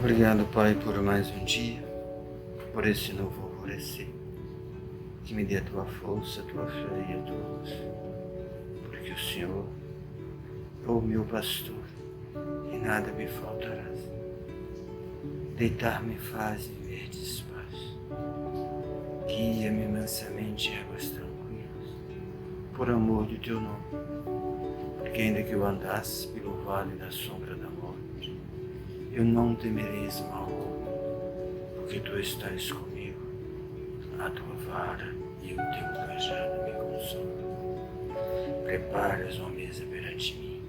Obrigado, Pai, por mais um dia, por esse novo alvorecer, que me dê a Tua força, a Tua fé e a Tua luz, porque o Senhor é o meu pastor e nada me faltará. Deitar-me faz em verdes pastos, guia-me mansamente em águas tranquilas, por amor do Teu nome, porque ainda que eu andasse pelo vale da sombra da morte, eu não temerei mal algum, porque Tu estás comigo, a Tua vara e o Teu cajado me consolam. Preparas uma mesa perante mim,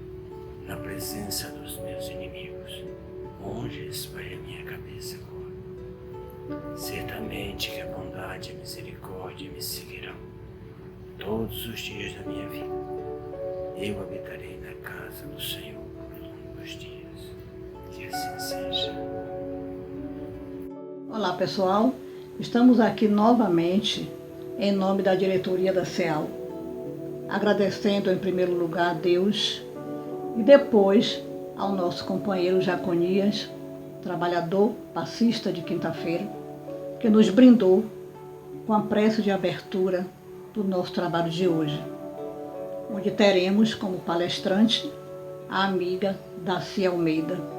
na presença dos meus inimigos, unges para a minha cabeça com óleo. Certamente que a bondade e a misericórdia me seguirão todos os dias da minha vida. Eu habitarei na casa do Senhor por longos dias. Que assim seja. Olá pessoal, estamos aqui novamente em nome da diretoria da CEAL, agradecendo em primeiro lugar a Deus e depois ao nosso companheiro Jaconias, trabalhador passista de quinta-feira, que nos brindou com a prece de abertura do nosso trabalho de hoje, onde teremos como palestrante a amiga Daci Almeida,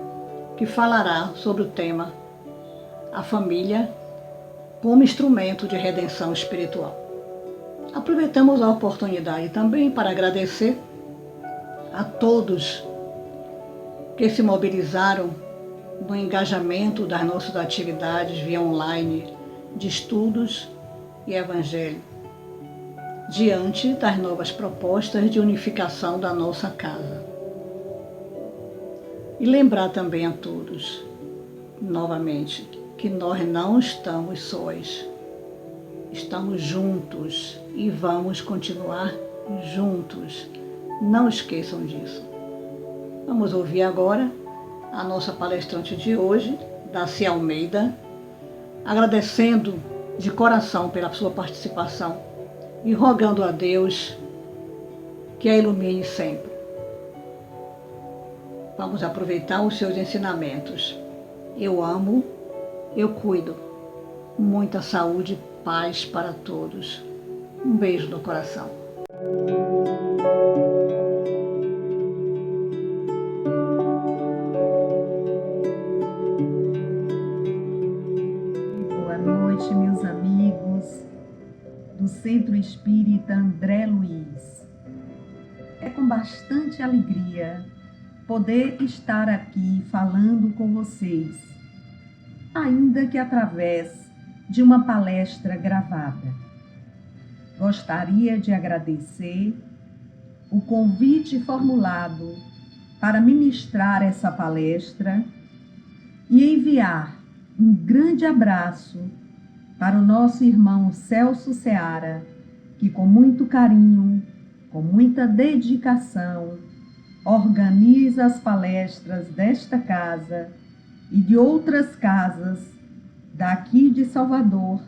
que falará sobre o tema A Família como Instrumento de Redenção Espiritual. Aproveitamos a oportunidade também para agradecer a todos que se mobilizaram no engajamento das nossas atividades via online de estudos e evangelho, diante das novas propostas de unificação da nossa casa. E lembrar também a todos, novamente, que nós não estamos sós, estamos juntos e vamos continuar juntos. Não esqueçam disso. Vamos ouvir agora a nossa palestrante de hoje, Daci Almeida, agradecendo de coração pela sua participação e rogando a Deus que a ilumine sempre. Vamos aproveitar os seus ensinamentos. Eu amo, eu cuido. Muita saúde e paz para todos. Um beijo no coração. Boa noite, meus amigos do Centro Espírita André Luiz. É com bastante alegria poder estar aqui falando com vocês, ainda que através de uma palestra gravada. Gostaria de agradecer o convite formulado para ministrar essa palestra e enviar um grande abraço para o nosso irmão Celso Seara, que com muito carinho, com muita dedicação, organiza as palestras desta casa e de outras casas daqui de Salvador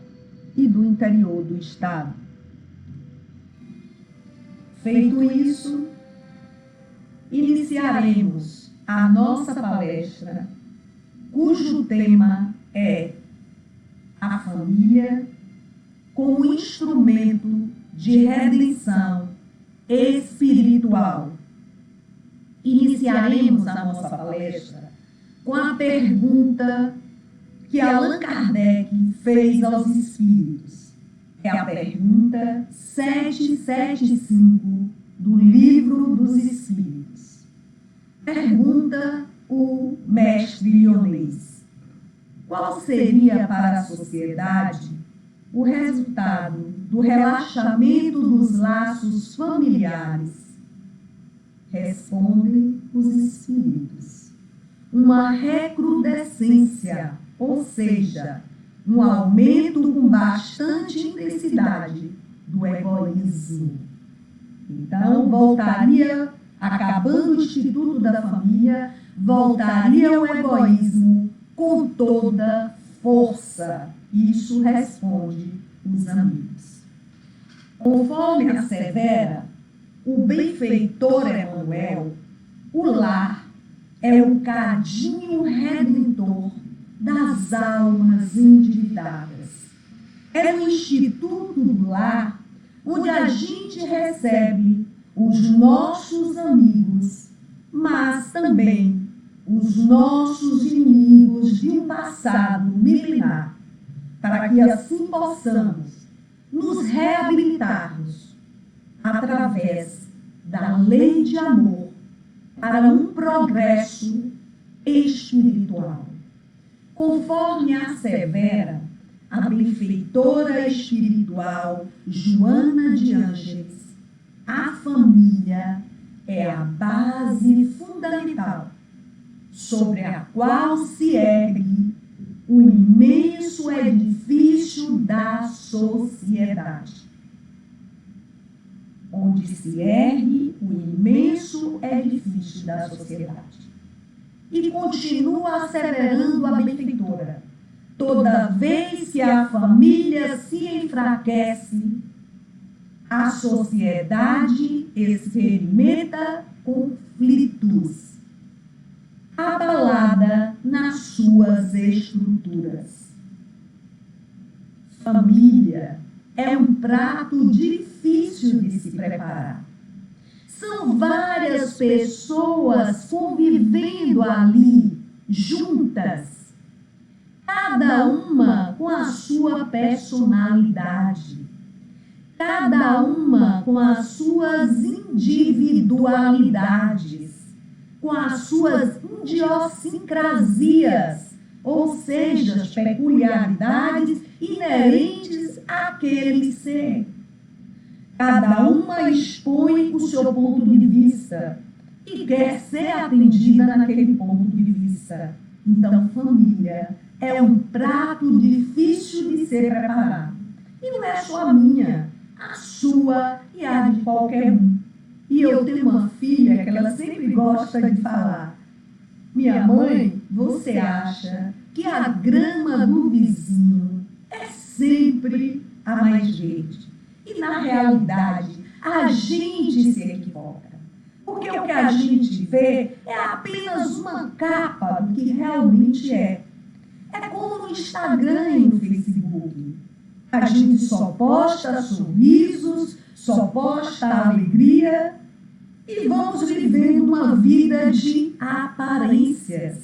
e do interior do estado. Feito isso, iniciaremos a nossa palestra, cujo tema é A Família como Instrumento de Redenção Espiritual. Iniciaremos a nossa palestra com a pergunta que Allan Kardec fez aos espíritos. É a pergunta 775 do Livro dos Espíritos. Pergunta o mestre Lyonês: qual seria para a sociedade o resultado do relaxamento dos laços familiares? Respondem os espíritos: uma recrudescência, ou seja, um aumento com bastante intensidade do egoísmo. Então, voltaria, acabando o Instituto da Família, voltaria o egoísmo com toda força. Isso responde os amigos. Conforme assevera o benfeitor Emmanuel, o lar é o cadinho redentor das almas endividadas. É no Instituto do Lar onde a gente recebe os nossos amigos, mas também os nossos inimigos de um passado milenar, para que assim possamos nos reabilitarmos através da lei de amor para um progresso espiritual. Conforme assevera a benfeitora espiritual Joana de Ângeles, a família é a base fundamental sobre a qual se ergue o imenso edifício da sociedade. Onde se ergue o imenso edifício da sociedade. E continua asseverando a benfeitora: toda vez que a família se enfraquece, a sociedade experimenta conflitos, abalada nas suas estruturas. Família é um prato difícil de se preparar. São várias pessoas convivendo ali, juntas, cada uma com a sua personalidade, cada uma com as suas individualidades, com as suas idiosincrasias, ou seja, as peculiaridades inerentes àquele ser. Cada uma expõe o seu ponto de vista e quer ser atendida naquele ponto de vista. Então, família é um prato difícil de ser preparado. E não é só a minha, a sua e a de qualquer um. E eu tenho uma filha que ela sempre gosta de falar: minha mãe, você acha que a grama do vizinho é sempre a mais verde? E, na realidade, a gente se equivoca. Porque o que a gente vê é apenas uma capa do que realmente é. É como no Instagram e no Facebook. A gente só posta sorrisos, só posta alegria e vamos vivendo uma vida de aparências.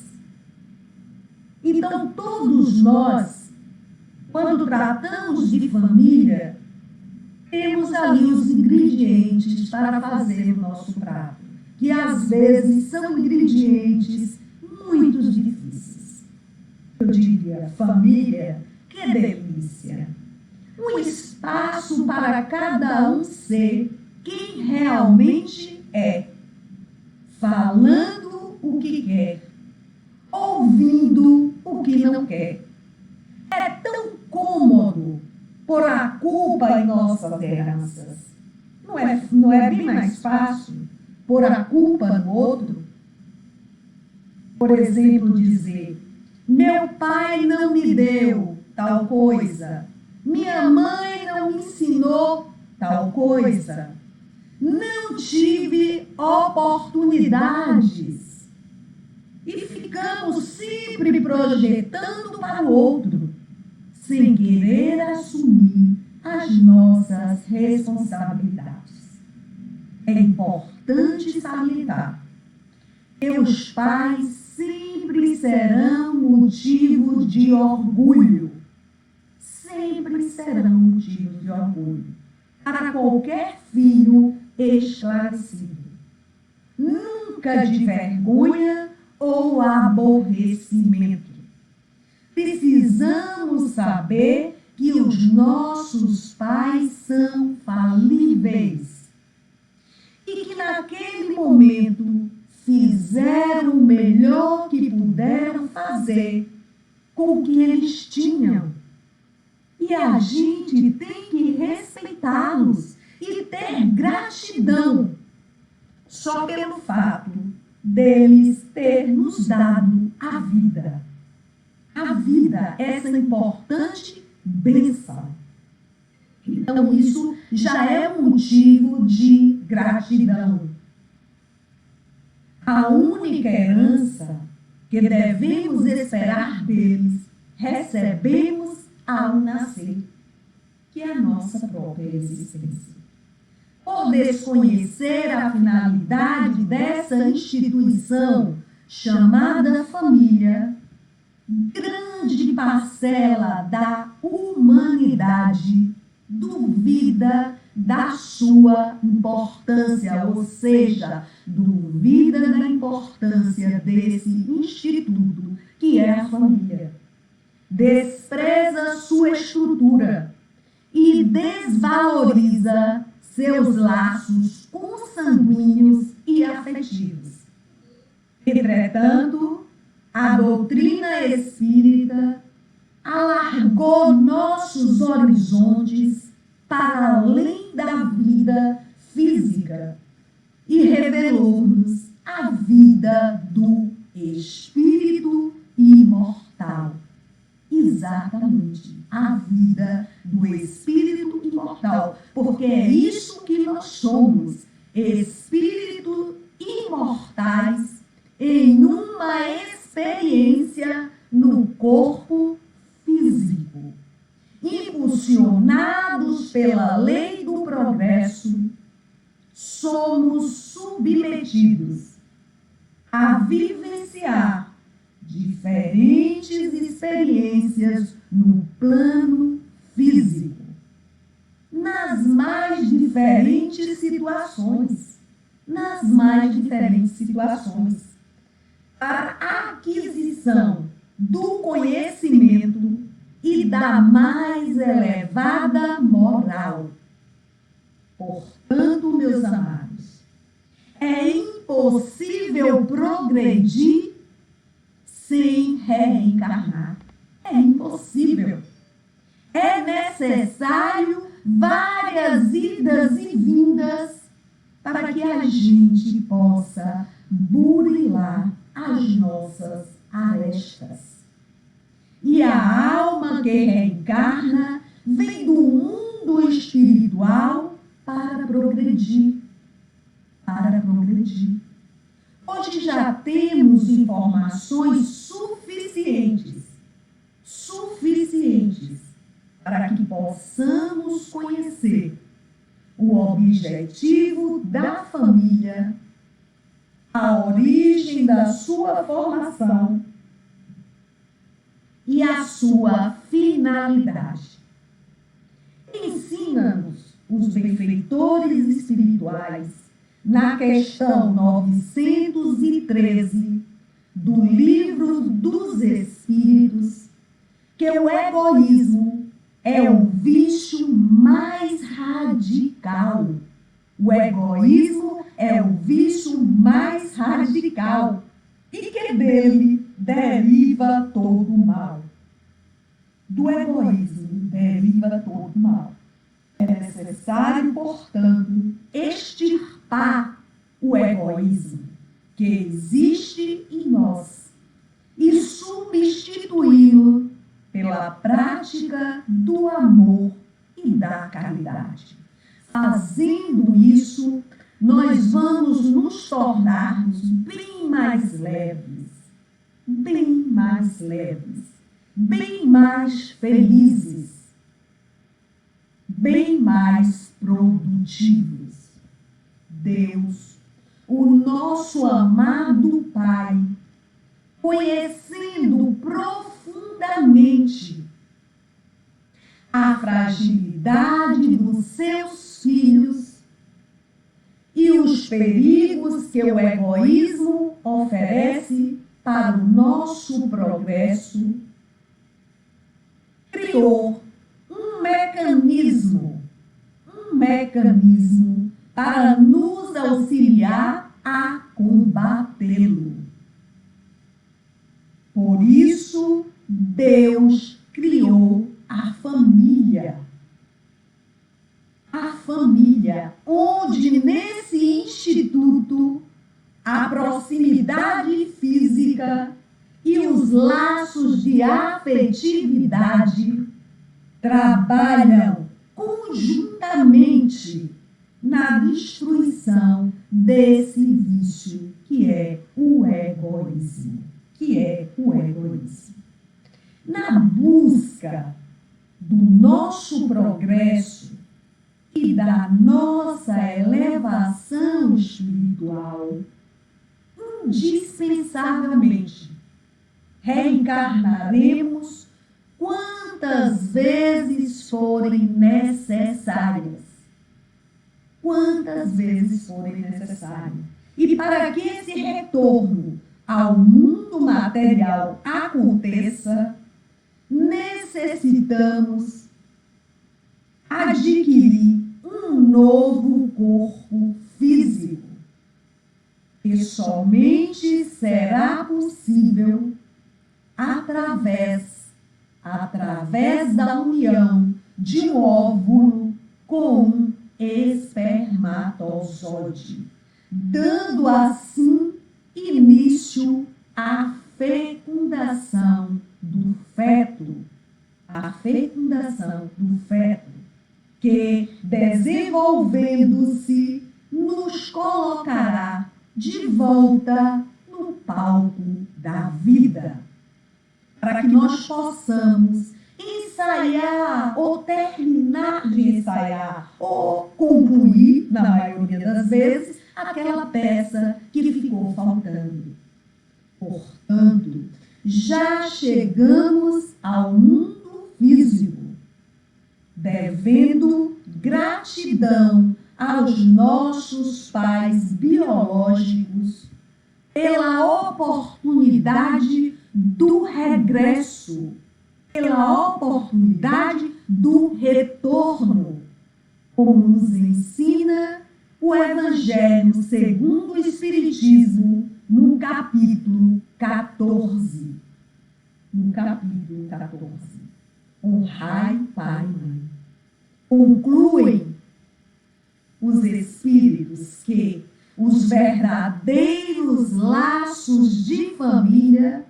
Então, todos nós, quando tratamos de família, temos ali os ingredientes para fazer o nosso prato, que às vezes são ingredientes muito difíceis. Eu diria, família, que delícia! Um espaço para cada um ser quem realmente é, falando o que quer, ouvindo o que não quer. É tão cômodo pôr a culpa em nossas heranças. Não é bem mais fácil pôr a culpa no outro? Por exemplo, dizer: meu pai não me deu tal coisa, minha mãe não me ensinou tal coisa, não tive oportunidades. E ficamos sempre projetando para o outro, sem querer assumir as nossas responsabilidades. É importante salientar que os pais sempre serão motivo de orgulho. Sempre serão motivo de orgulho para qualquer filho esclarecido. Nunca de vergonha ou aborrecimento. Precisamos saber que os nossos pais são falíveis e que naquele momento fizeram o melhor que puderam fazer com o que eles tinham. E a gente tem que respeitá-los e ter gratidão só pelo fato deles ter nos dado a vida. A vida, essa importante bênção. Então, isso já é um motivo de gratidão. A única herança que devemos esperar deles, recebemos ao nascer, que é a nossa própria existência. Por desconhecer a finalidade dessa instituição chamada família, grande parcela da humanidade duvida da sua importância, ou seja, duvida da importância desse instituto que é a família. Despreza sua estrutura e desvaloriza seus laços consanguíneos e afetivos. Entretanto, a doutrina espírita alargou nossos horizontes para além da vida física e revelou-nos a vida do espírito imortal. Exatamente, a vida do espírito imortal, porque é isso que nós somos, espíritos imortais em uma experiência no corpo físico, impulsionados pela lei do progresso, somos submetidos a vivenciar diferentes experiências no plano físico, nas mais diferentes situações, para a aquisição do conhecimento e da mais elevada moral. Portanto, meus amados, é impossível progredir sem reencarnar. É impossível. É necessário várias idas e vindas para que a gente possa burilar as nossas arestas. E a alma que reencarna vem do mundo espiritual para progredir. Hoje já temos informações suficientes para que possamos conhecer o objetivo da família, a origem da sua formação e a sua finalidade. Ensina-nos os benfeitores espirituais na questão 913 do Livro dos Espíritos que o egoísmo é o vício mais radical. O egoísmo é o vício mais radical e que dele deriva todo o mal. Do egoísmo deriva todo o mal. É necessário, portanto, extirpar o egoísmo que existe em nós e substituí-lo pela prática do amor e da caridade. Fazendo isso, nós vamos nos tornarmos bem mais leves, bem mais felizes, bem mais produtivos. Deus, o nosso amado Pai, conhecendo profundamente a fragilidade dos seus filhos e os perigos que o egoísmo oferece para o nosso progresso, criou um mecanismo para nos auxiliar a combatê-lo. Por isso, Deus criou a família. A família, onde nesse instituto a proximidade física e os laços de afetividade trabalham conjuntamente na destruição desse vício que é o egoísmo. que é o egoísmo. Na busca do nosso progresso e da nossa elevação espiritual, indispensavelmente reencarnaremos quantas vezes forem necessárias. Quantas vezes forem necessárias. E para que esse retorno ao mundo material aconteça, necessitamos adquirir um novo corpo físico, que somente será possível através da união de um óvulo com um espermatozoide, dando assim início à fecundação do feto. A fecundação do feto, que, desenvolvendo-se, nos colocará de volta no palco da vida, para que nós possamos ensaiar ou terminar de ensaiar ou concluir, na maioria das vezes, aquela peça que ficou faltando. Portanto, já chegamos ao mundo físico, devendo gratidão aos nossos pais biológicos pela oportunidade do regresso, pela oportunidade do retorno, como nos ensina o Evangelho segundo o Espiritismo, no capítulo 14. No capítulo 14. Honrai pai e mãe. Concluem os Espíritos que os verdadeiros laços de família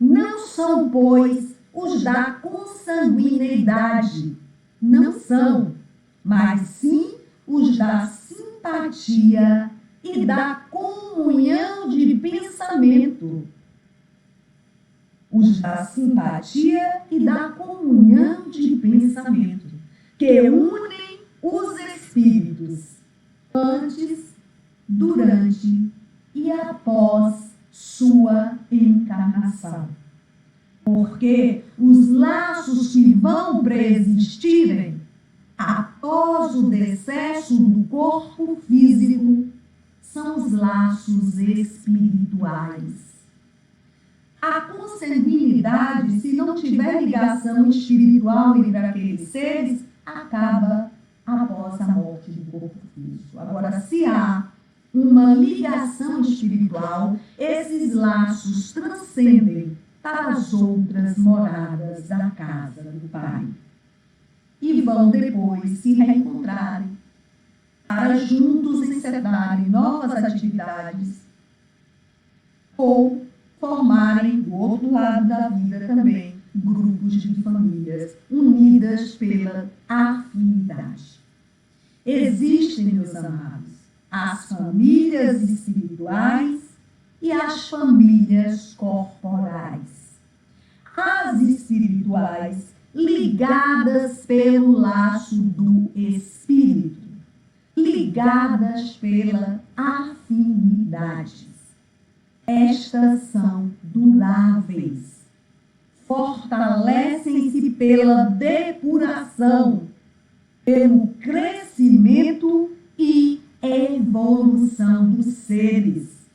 não são, pois, os da consanguineidade, não são, mas sim os da simpatia e da comunhão de pensamento. Os da simpatia e da comunhão de pensamento, que unem os espíritos antes, durante e após sua encarnação. Porque os laços que vão preexistirem após o decesso do corpo físico são os laços espirituais. A consanguinidade, se não tiver ligação espiritual entre aqueles seres, acaba após a morte do corpo físico. Agora, se há uma ligação espiritual, esses laços transcendem para as outras moradas da casa do Pai e vão depois se reencontrarem para juntos encetarem novas atividades ou formarem do outro lado da vida também grupos de famílias unidas pela afinidade. Existem, meus amados, as famílias espirituais e as famílias corporais. As espirituais ligadas pelo laço do espírito, ligadas pela afinidade. Estas são duráveis, fortalecem-se pela depuração, pelo crescimento e evolução dos seres,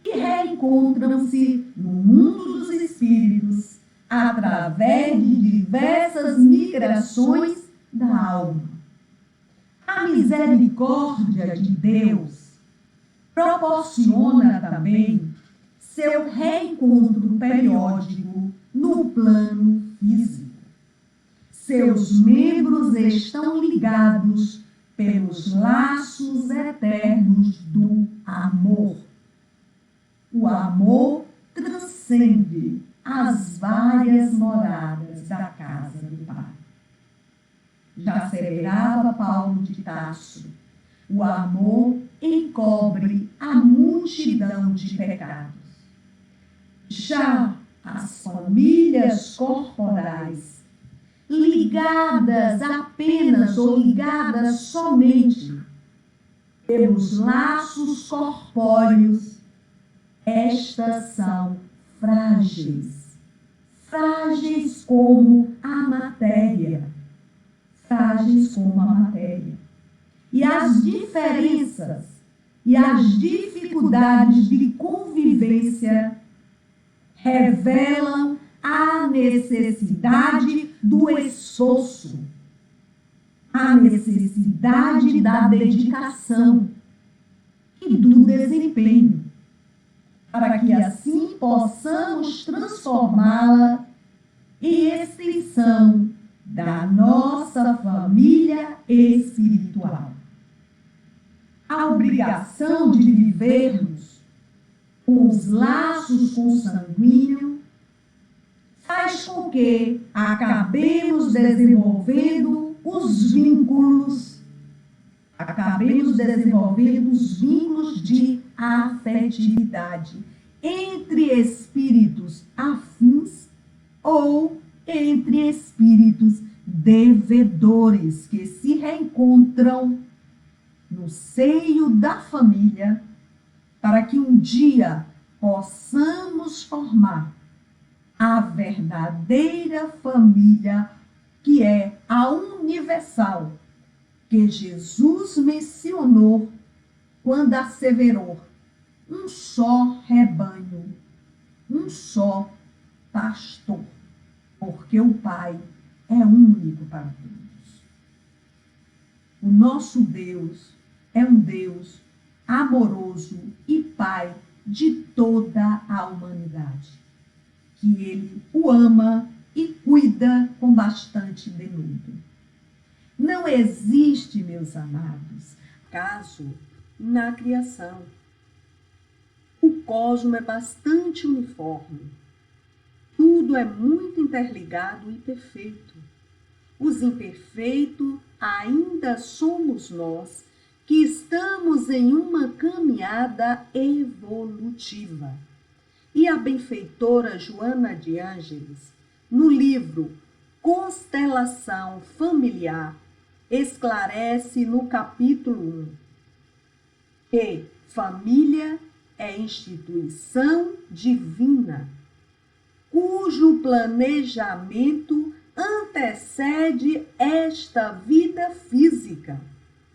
que reencontram-se no mundo dos espíritos através de diversas migrações da alma. A misericórdia de Deus proporciona também seu reencontro periódico no plano físico. Seus membros estão ligados pelos laços eternos do amor. O amor transcende as várias moradas da casa do Pai. Já asseverava Paulo de Tarso, o amor encobre a multidão de pecados. Já as famílias corporais, ligadas apenas ou ligadas somente pelos laços corpóreos, estas são frágeis. Frágeis como a matéria. Frágeis como a matéria. E as diferenças e as dificuldades de convivência revelam a necessidade do esforço, a necessidade da dedicação e do desempenho, para que assim possamos transformá-la em extensão da nossa família espiritual. A obrigação de vivermos com os laços consanguíneos faz com que acabemos desenvolvendo os vínculos de afetividade entre espíritos afins ou entre espíritos devedores que se reencontram no seio da família, para que um dia possamos formar a verdadeira família, que é a universal, que Jesus mencionou quando asseverou: um só rebanho, um só pastor, porque o Pai é único para todos. O nosso Deus é um Deus amoroso e Pai de toda a humanidade, que Ele o ama e cuida com bastante denudo. Não existe, meus amados, caso na criação. O cosmo é bastante uniforme. Tudo é muito interligado e perfeito. Os imperfeitos ainda somos nós, que estamos em uma caminhada evolutiva. E a benfeitora Joana de Ângeles, no livro Constelação Familiar, esclarece no capítulo 1 que família é instituição divina, cujo planejamento antecede esta vida física,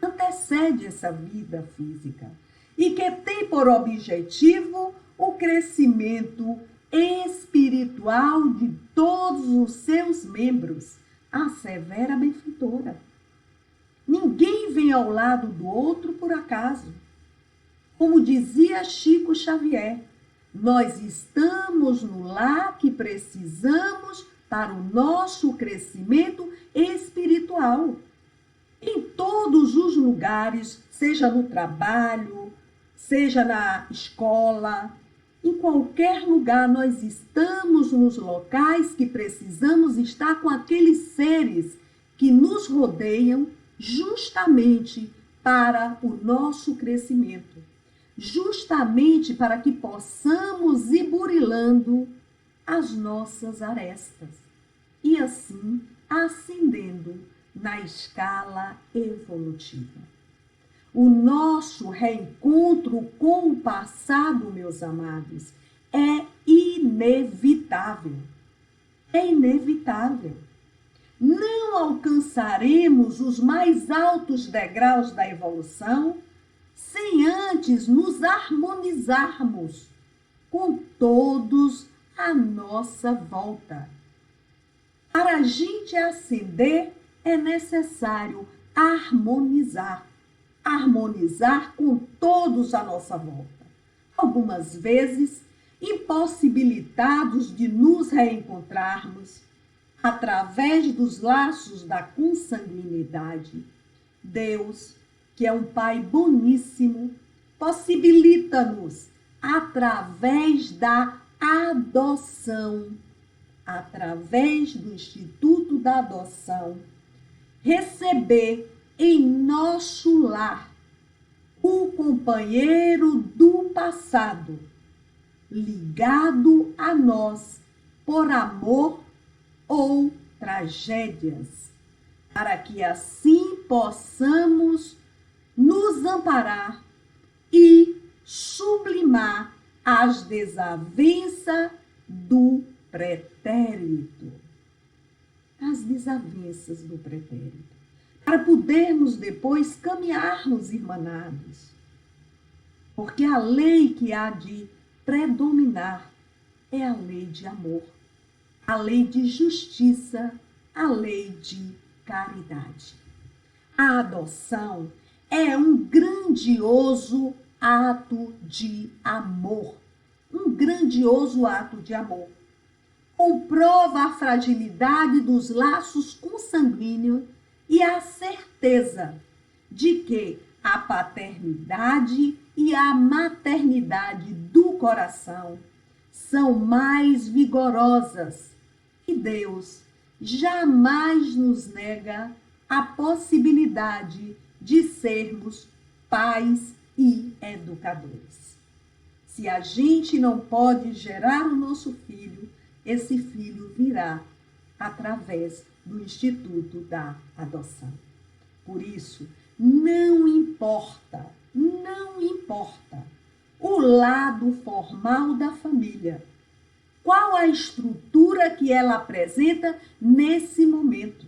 antecede essa vida física, e que tem por objetivo o crescimento espiritual de todos os seus membros, assevera a benfeitora. Ninguém vem ao lado do outro por acaso. Como dizia Chico Xavier, nós estamos no lar que precisamos para o nosso crescimento espiritual. Em todos os lugares, seja no trabalho, seja na escola, em qualquer lugar nós estamos nos locais que precisamos estar com aqueles seres que nos rodeiam justamente para o nosso crescimento, justamente para que possamos ir burilando as nossas arestas e assim ascendendo na escala evolutiva. O nosso reencontro com o passado, meus amados, é inevitável. É inevitável. Não alcançaremos os mais altos degraus da evolução sem antes nos harmonizarmos com todos à nossa volta. Para a gente ascender, é necessário harmonizar com todos à nossa volta. Algumas vezes, impossibilitados de nos reencontrarmos através dos laços da consanguinidade, Deus, que é um Pai boníssimo, possibilita-nos, através da adoção, através do Instituto da Adoção, receber em nosso lar o companheiro do passado, ligado a nós por amor ou tragédias, para que assim possamos nos amparar e sublimar as desavenças do pretérito. As desavenças do pretérito. Para podermos depois caminharmos irmanados. Porque a lei que há de predominar é a lei de amor, a lei de justiça, a lei de caridade. A adoção é um grandioso ato de amor. Um grandioso ato de amor. Comprova a fragilidade dos laços consanguíneos e a certeza de que a paternidade e a maternidade do coração são mais vigorosas e Deus jamais nos nega a possibilidade de sermos pais e educadores. Se a gente não pode gerar o nosso filho, esse filho virá através do Instituto da Adoção. Por isso, não importa o lado formal da família, qual a estrutura que ela apresenta nesse momento.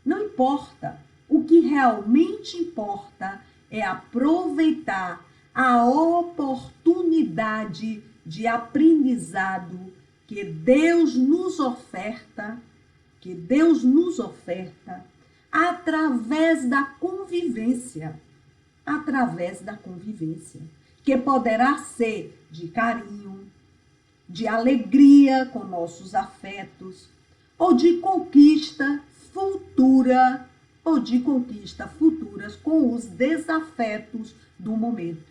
Não importa. O que realmente importa é aproveitar a oportunidade de aprendizado que Deus nos oferta, através da convivência, que poderá ser de carinho, de alegria com nossos afetos, ou de conquista futura, com os desafetos do momento.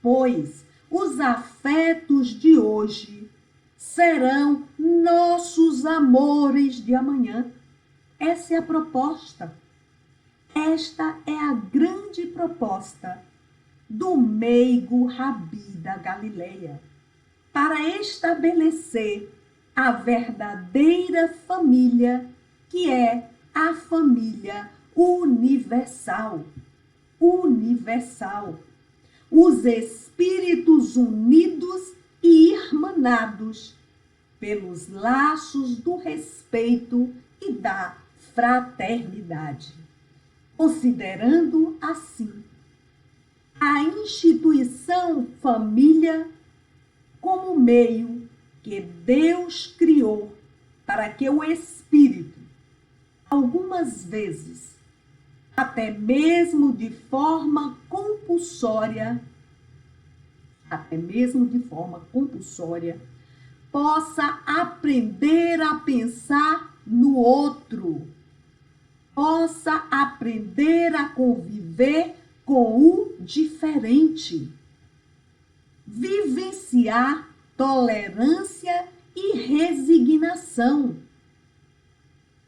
Pois os afetos de hoje serão nossos amores de amanhã. Essa é a proposta. Esta é a grande proposta do meigo Rabi da Galileia para estabelecer a verdadeira família, que é a família universal. Os espíritos unidos e irmanados pelos laços do respeito e da fraternidade, considerando assim a instituição família como meio que Deus criou para que o espírito, algumas vezes, até mesmo de forma compulsória, possa aprender a pensar no outro, possa aprender a conviver com o diferente, vivenciar tolerância e resignação,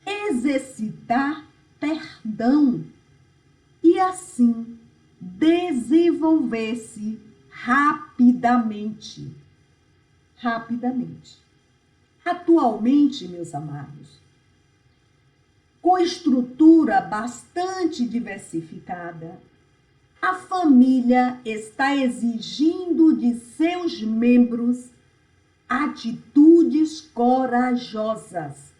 exercitar perdão e assim desenvolver-se rapidamente. Atualmente, meus amados, com estrutura bastante diversificada, a família está exigindo de seus membros atitudes corajosas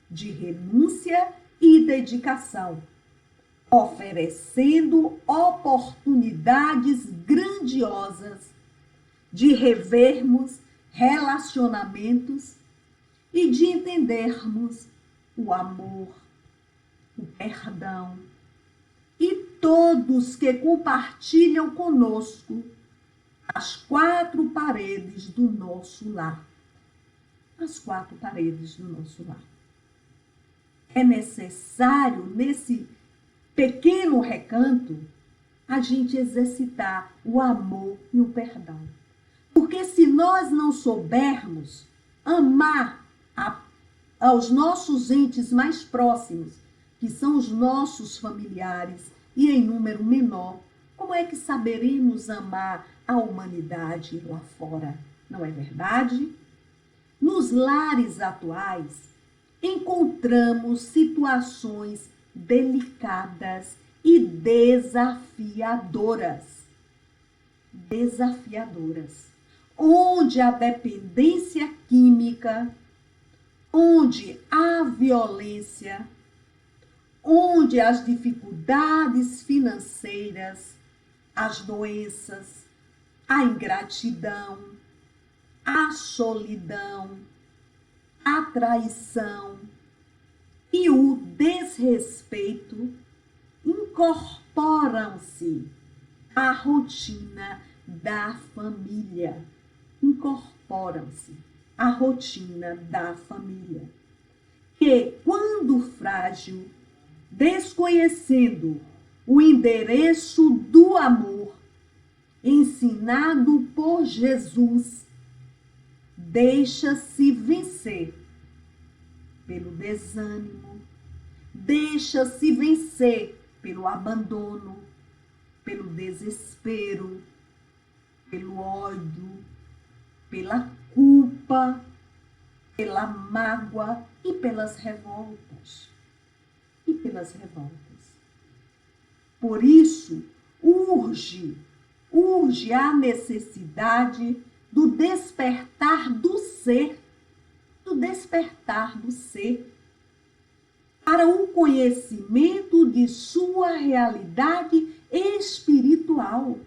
de renúncia e dedicação, oferecendo oportunidades grandiosas de revermos relacionamentos e de entendermos o amor, o perdão e todos que compartilham conosco as quatro paredes do nosso lar. É necessário, nesse pequeno recanto, a gente exercitar o amor e o perdão. Porque se nós não soubermos amar aos nossos entes mais próximos, que são os nossos familiares, e em número menor, Como é que saberemos amar a humanidade lá fora? Não é verdade? Nos lares atuais, encontramos situações delicadas e desafiadoras. Onde a dependência química, onde a violência, onde as dificuldades financeiras, as doenças, a ingratidão, a solidão, a traição e o desrespeito incorporam-se à rotina da família. Que, quando frágil, desconhecendo o endereço do amor ensinado por Jesus, deixa-se vencer pelo desânimo, deixa-se vencer pelo abandono, pelo desespero, pelo ódio, pela culpa, pela mágoa e pelas revoltas. Por isso, urge a necessidade do despertar do ser, para o conhecimento de sua realidade espiritual.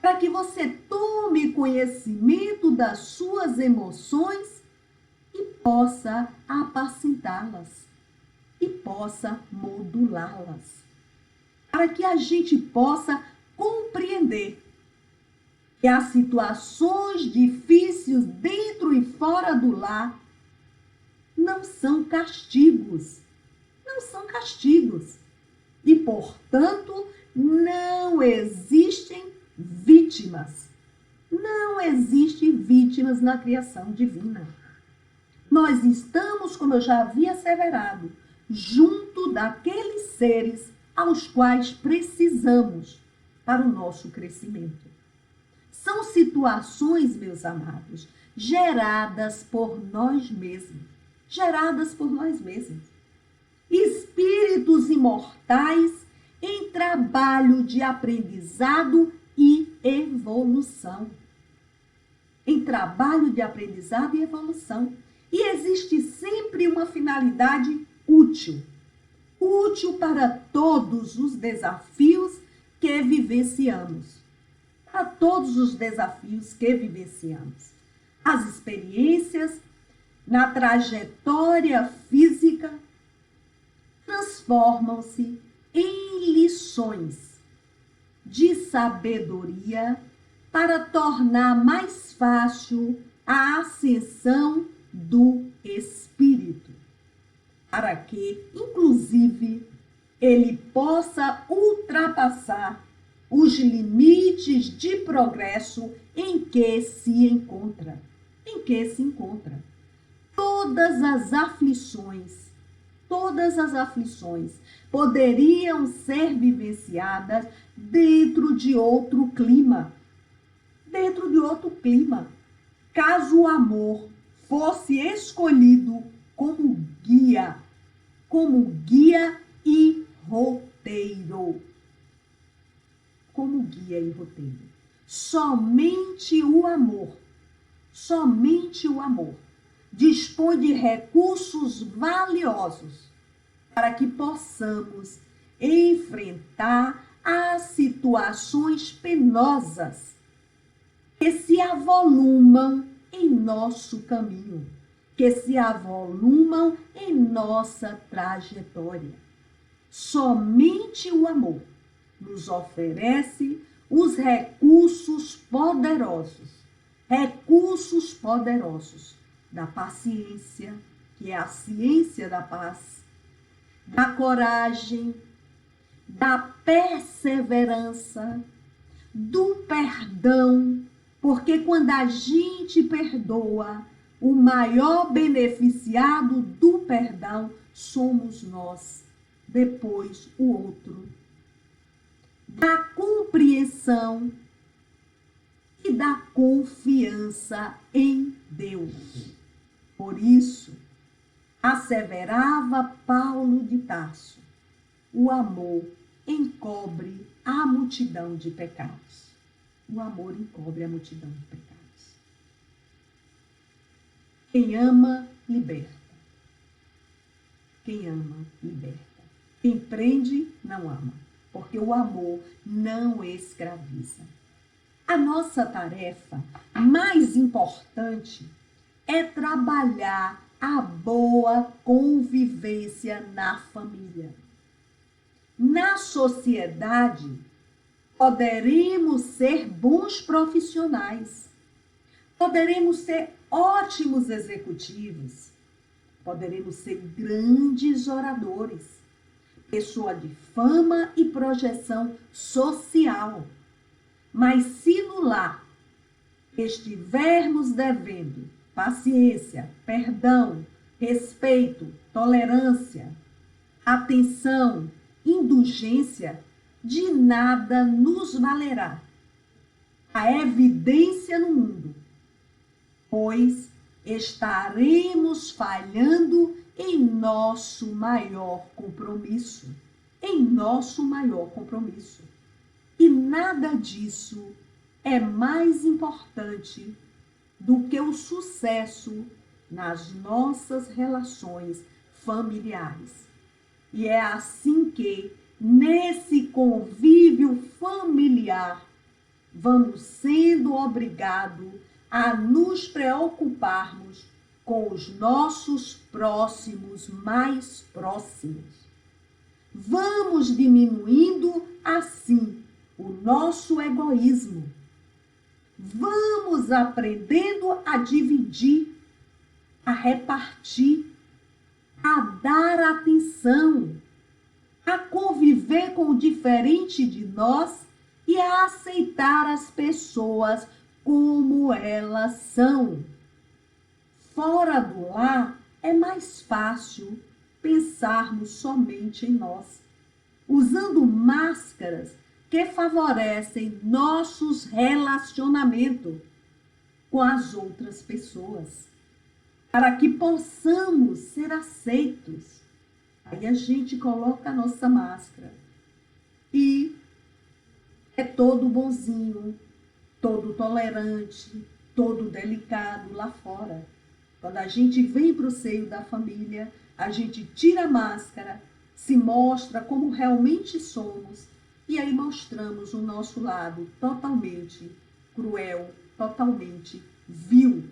Para que você tome conhecimento das suas emoções e possa apacentá-las, e possa modulá-las. Para que a gente possa compreender que as situações difíceis dentro e fora do lar não são castigos. E, portanto, não existem vítimas. Não existem vítimas na criação divina. Nós estamos, como eu já havia asseverado, junto daqueles seres aos quais precisamos para o nosso crescimento. São situações, meus amados, geradas por nós mesmos. Espíritos imortais em trabalho de aprendizado e evolução. E existe sempre uma finalidade útil para todos os desafios que vivenciamos. As experiências na trajetória física transformam-se em lições de sabedoria para tornar mais fácil a ascensão do espírito, para que, inclusive, ele possa ultrapassar os limites de progresso em que se encontra. Todas as aflições poderiam ser vivenciadas dentro de outro clima. Caso o amor fosse escolhido como guia e roteiro. Somente o amor dispõe de recursos valiosos para que possamos enfrentar as situações penosas que se avolumam em nosso caminho, que se avolumam em nossa trajetória. Somente o amor nos oferece os recursos poderosos da paciência, que é a ciência da paz, da coragem, da perseverança, do perdão, porque quando a gente perdoa, o maior beneficiado do perdão somos nós, depois o outro. da compreensão e da confiança em Deus. Por isso, asseverava Paulo de Tarso, o amor encobre a multidão de pecados. O amor encobre a multidão de pecados. Quem ama, liberta. Quem ama, liberta. Quem prende, não ama, porque o amor não escraviza. A nossa tarefa mais importante é trabalhar a boa convivência na família. Na sociedade, poderemos ser bons profissionais, poderemos ser ótimos executivos, poderemos ser grandes oradores, pessoa de fama e projeção social. Mas se no lar estivermos devendo paciência, perdão, respeito, tolerância, atenção, indulgência, de nada nos valerá a evidência no mundo, pois estaremos falhando em nosso maior compromisso. E nada disso é mais importante do que o sucesso nas nossas relações familiares. E é assim que, nesse convívio familiar, vamos sendo obrigados a nos preocuparmos com os nossos próximos mais próximos. Vamos diminuindo assim o nosso egoísmo. Vamos aprendendo a dividir, a repartir, a dar atenção, a conviver com o diferente de nós e a aceitar as pessoas como elas são. Fora do lar é mais fácil pensarmos somente em nós, usando máscaras que favorecem nossos relacionamentos com as outras pessoas, para que possamos ser aceitos. Aí a gente coloca a nossa máscara e é todo bonzinho, todo tolerante, todo delicado lá fora. Quando a gente vem para o seio da família, a gente tira a máscara, se mostra como realmente somos e aí mostramos o nosso lado totalmente cruel, totalmente vil.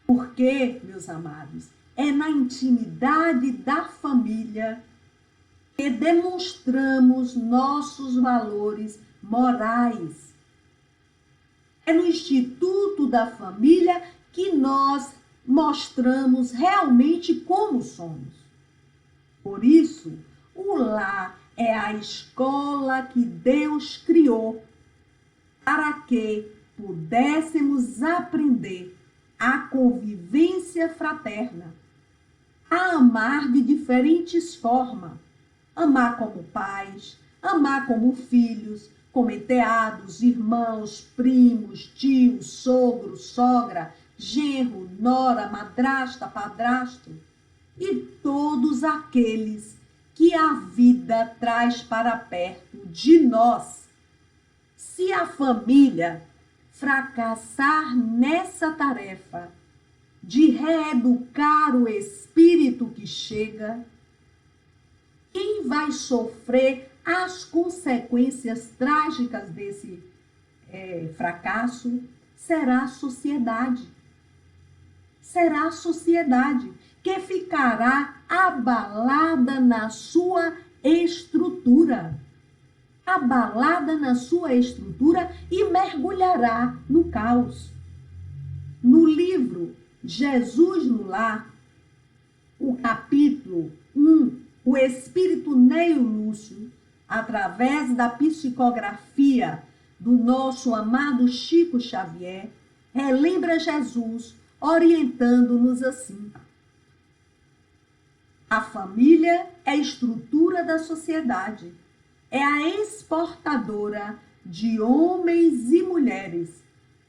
Porque, meus amados, é na intimidade da família que demonstramos nossos valores morais. É no instituto da família que nós mostramos realmente como somos. Por isso, o lar é a escola que Deus criou para que pudéssemos aprender a convivência fraterna, a amar de diferentes formas, amar como pais, amar como filhos, como enteados, irmãos, primos, tios, sogro, sogra, genro, nora, madrasta, padrasto e todos aqueles que a vida traz para perto de nós. Se a família fracassar nessa tarefa de reeducar o espírito que chega, quem vai sofrer as consequências trágicas desse fracasso será a sociedade. Será a sociedade que ficará abalada na sua estrutura. Abalada na sua estrutura e mergulhará no caos. No livro Jesus no Lar, o capítulo 1, o espírito Neio Lúcio, através da psicografia do nosso amado Chico Xavier, relembra Jesus orientando-nos assim: a família é a estrutura da sociedade, é a exportadora de homens e mulheres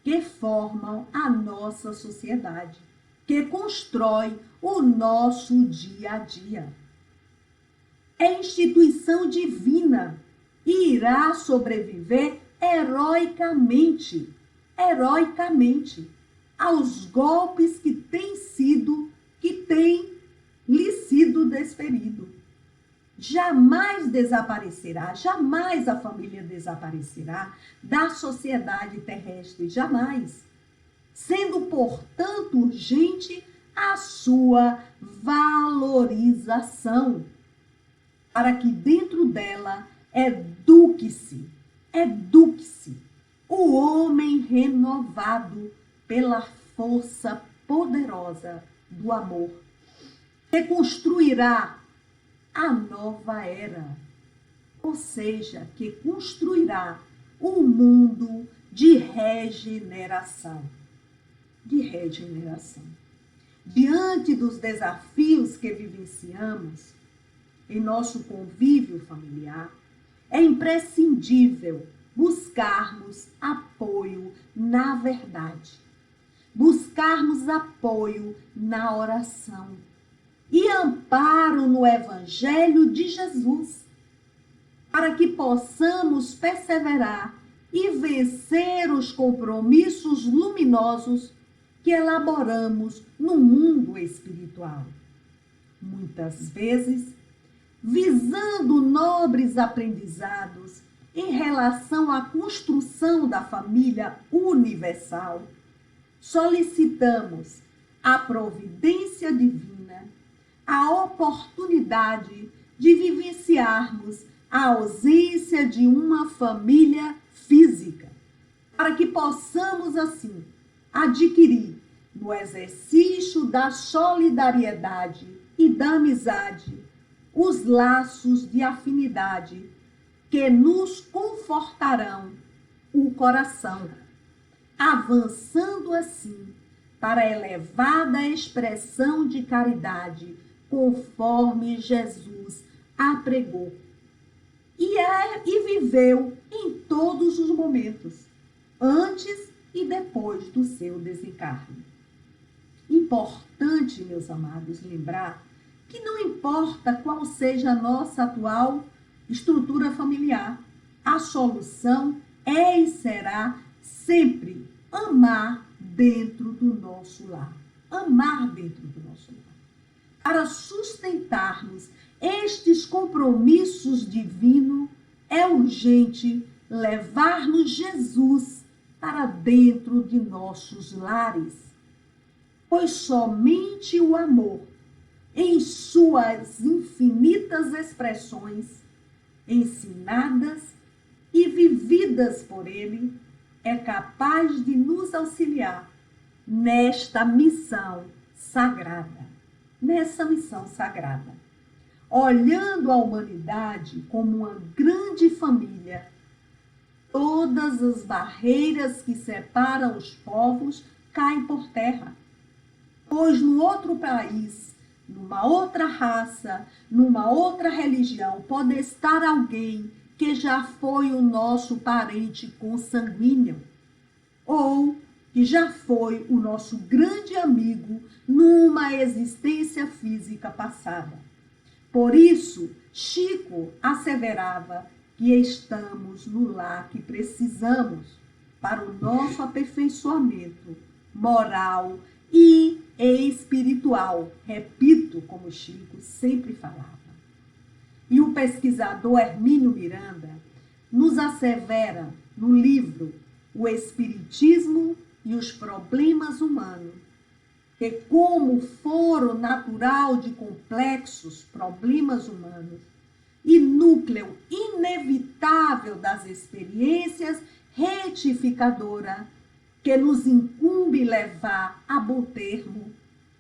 que formam a nossa sociedade, que constrói o nosso dia a dia. É instituição divina e irá sobreviver heroicamente aos golpes que têm lhe sido desferido. Jamais desaparecerá, jamais a família desaparecerá da sociedade terrestre, jamais. Sendo, portanto, urgente a sua valorização, para que dentro dela eduque-se o homem renovado pela força poderosa do amor, que construirá a nova era, ou seja, que construirá um mundo de regeneração. Diante dos desafios que vivenciamos em nosso convívio familiar, é imprescindível buscarmos apoio na verdade, buscarmos apoio na oração e amparo no Evangelho de Jesus, para que possamos perseverar e vencer os compromissos luminosos que elaboramos no mundo espiritual. Muitas vezes, visando nobres aprendizados em relação à construção da família universal, solicitamos a providência divina, a oportunidade de vivenciarmos a ausência de uma família física, para que possamos, assim, adquirir no exercício da solidariedade e da amizade os laços de afinidade que nos confortarão o coração, avançando assim para a elevada expressão de caridade, conforme Jesus apregou e viveu em todos os momentos, antes e depois do seu desencarne. Importante, meus amados, lembrar que não importa qual seja a nossa atual estrutura familiar, a solução é e será sempre amar dentro do nosso lar. Amar dentro do nosso lar. Para sustentarmos estes compromissos divinos, é urgente levarmos Jesus para dentro de nossos lares, pois somente o amor, em suas infinitas expressões, ensinadas e vividas por ele, é capaz de nos auxiliar nesta missão sagrada. Olhando a humanidade como uma grande família, todas as barreiras que separam os povos caem por terra, pois no outro país, numa outra raça, numa outra religião, pode estar alguém que já foi o nosso parente consanguíneo, ou que já foi o nosso grande amigo numa existência física passada. Por isso, Chico asseverava que estamos no lar que precisamos para o nosso aperfeiçoamento moral e espiritual. Repito, como Chico sempre falava. E o pesquisador Hermínio Miranda nos assevera no livro O Espiritismo e os Problemas Humanos, que como foro natural de complexos problemas humanos e núcleo inevitável das experiências retificadora que nos incumbe levar a bom termo,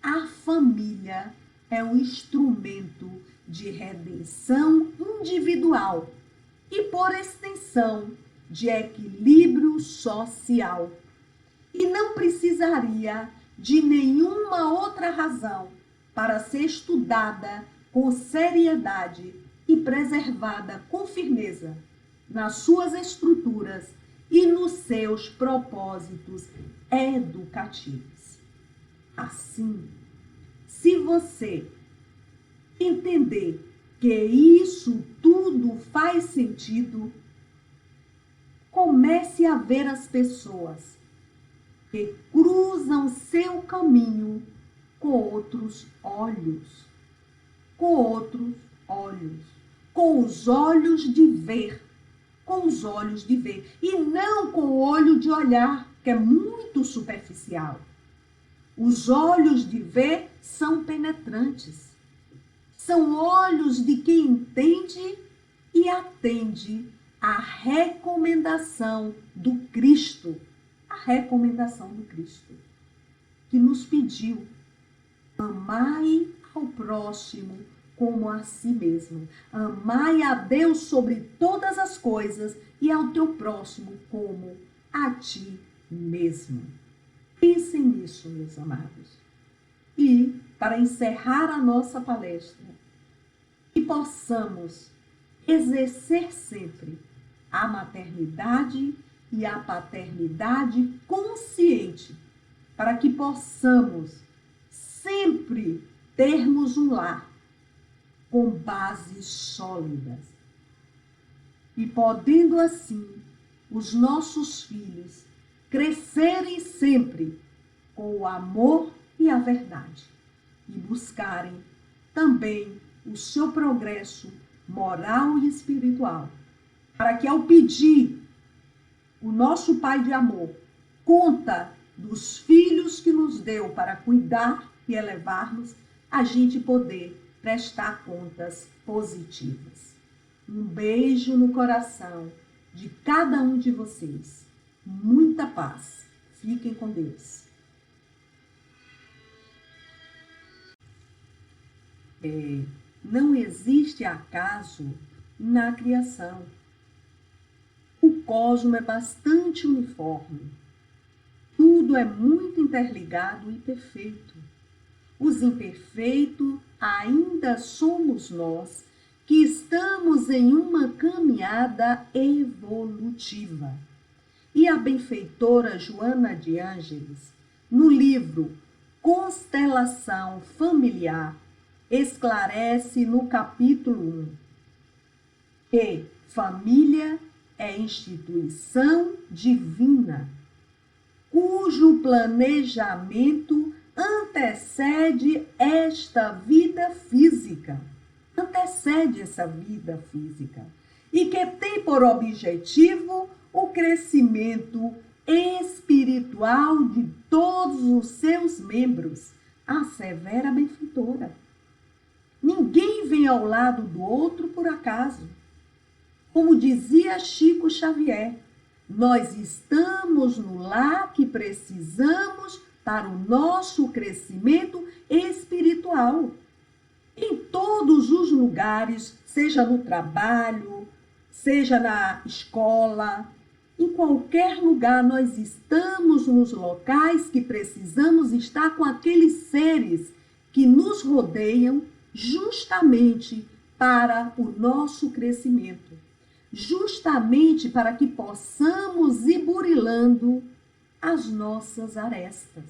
a família é um instrumento de redenção individual e, por extensão, de equilíbrio social. E não precisaria de nenhuma outra razão para ser estudada com seriedade e preservada com firmeza nas suas estruturas e nos seus propósitos educativos. Assim, se você entender que isso tudo faz sentido, comece a ver as pessoas que cruzam seu caminho com outros olhos, com os olhos de ver, e não com o olho de olhar, que é muito superficial. Os olhos de ver são penetrantes, são olhos de quem entende e atende à recomendação do Cristo, que nos pediu: amai ao próximo como a si mesmo. Amai a Deus sobre todas as coisas e ao teu próximo como a ti mesmo. Pensem nisso, meus amados. E, para encerrar a nossa palestra, que possamos exercer sempre a maternidade e a paternidade consciente, para que possamos sempre termos um lar com bases sólidas. E podendo assim os nossos filhos crescerem sempre com o amor e a verdade e buscarem também o seu progresso moral e espiritual, para que ao pedir o nosso Pai de amor conta dos filhos que nos deu para cuidar e elevarmos, a gente poder prestar contas positivas. Um beijo no coração de cada um de vocês. Muita paz. Fiquem com Deus. Não existe acaso na criação. O cosmos é bastante uniforme. Tudo é muito interligado e perfeito. Os imperfeitos ainda somos nós, que estamos em uma caminhada evolutiva. E a benfeitora Joana de Ângeles, no livro Constelação Familiar, esclarece no capítulo 1 que família é instituição divina, cujo planejamento antecede esta vida física, e que tem por objetivo o crescimento espiritual de todos os seus membros, a severa benfeitora. Ninguém vem ao lado do outro por acaso. Como dizia Chico Xavier, nós estamos no lar que precisamos para o nosso crescimento espiritual. Em todos os lugares, seja no trabalho, seja na escola, em qualquer lugar nós estamos nos locais que precisamos estar com aqueles seres que nos rodeiam justamente para o nosso crescimento, justamente para que possamos ir burilando as nossas arestas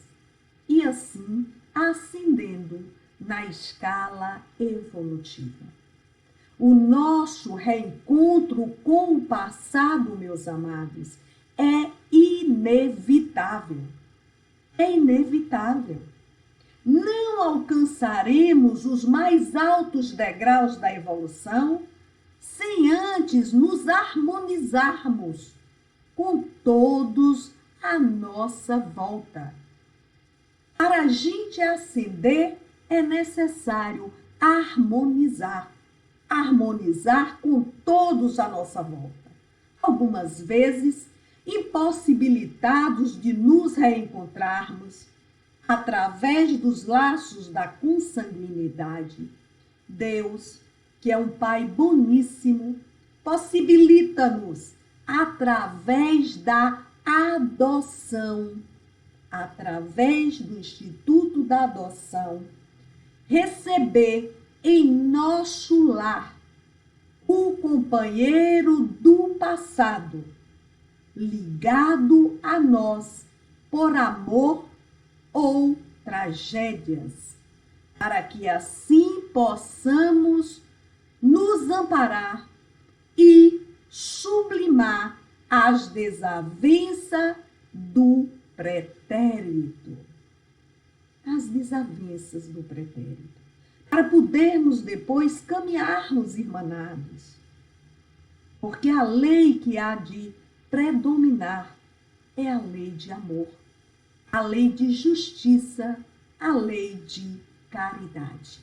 e assim ascendendo na escala evolutiva. O nosso reencontro com o passado, meus amados, é inevitável. É inevitável. Não alcançaremos os mais altos degraus da evolução sem antes nos harmonizarmos com todos à nossa volta. Para a gente ascender, é necessário harmonizar com todos à nossa volta. Algumas vezes, impossibilitados de nos reencontrarmos através dos laços da consanguinidade, Deus, que é um Pai boníssimo, possibilita-nos, através da adoção, através do Instituto da Adoção, receber em nosso lar o companheiro do passado, ligado a nós por amor ou tragédias, para que assim possamos nos amparar e sublimar as desavenças do pretérito. As desavenças do pretérito. Para podermos depois caminharmos irmanados. Porque a lei que há de predominar é a lei de amor, a lei de justiça, a lei de caridade.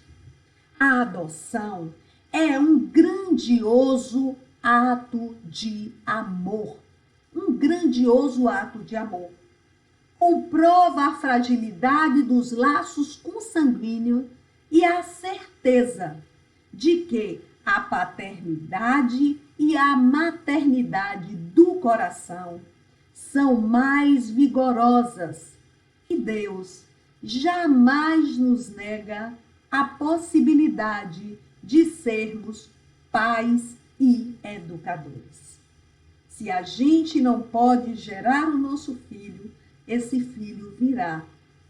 A adoção é um grandioso ato de amor. Um grandioso ato de amor. Comprova a fragilidade dos laços consanguíneos e a certeza de que a paternidade e a maternidade do coração são mais vigorosas e Deus jamais nos nega a possibilidade de sermos pais e educadores. Se a gente não pode gerar o nosso filho, esse filho virá